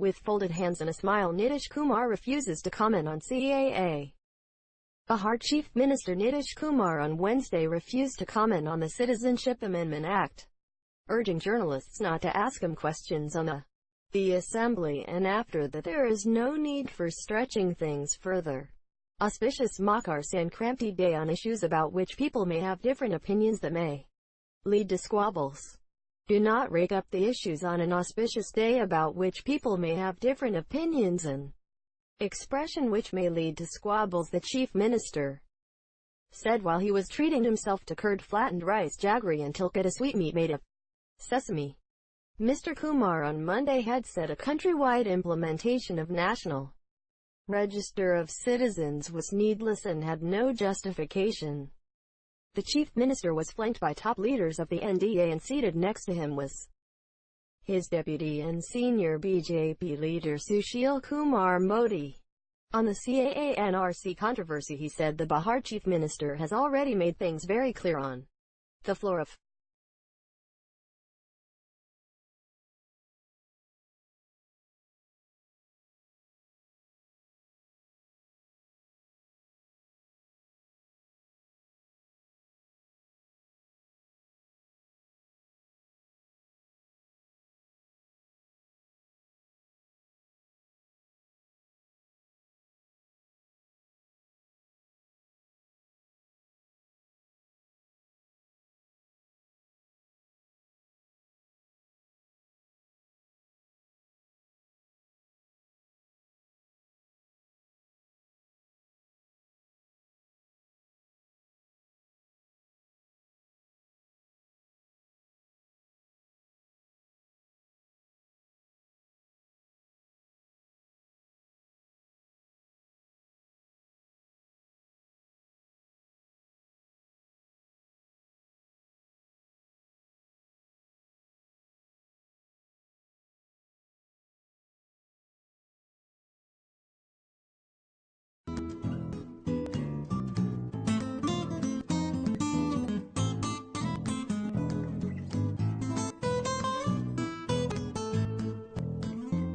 With folded hands and a smile, Nitish Kumar refuses to comment on CAA. Bihar Chief Minister Nitish Kumar on Wednesday refused to comment on the Citizenship Amendment Act, urging journalists not to ask him questions on the assembly, and after that there is no need for stretching things further. Auspicious Makar Sankranti Day on issues about which people may have different opinions that may lead to squabbles. Do not rake up the issues on an auspicious day about which people may have different opinions and expression which may lead to squabbles, the Chief Minister said while he was treating himself to curd, flattened rice, jaggery and tilkat, a sweetmeat made of sesame. Mr. Kumar on Monday had said a countrywide implementation of National Register of Citizens was needless and had no justification. The Chief Minister was flanked by top leaders of the NDA, and seated next to him was his deputy and senior BJP leader Sushil Kumar Modi. On the CAA NRC controversy, he said the Bihar Chief Minister has already made things very clear on the floor of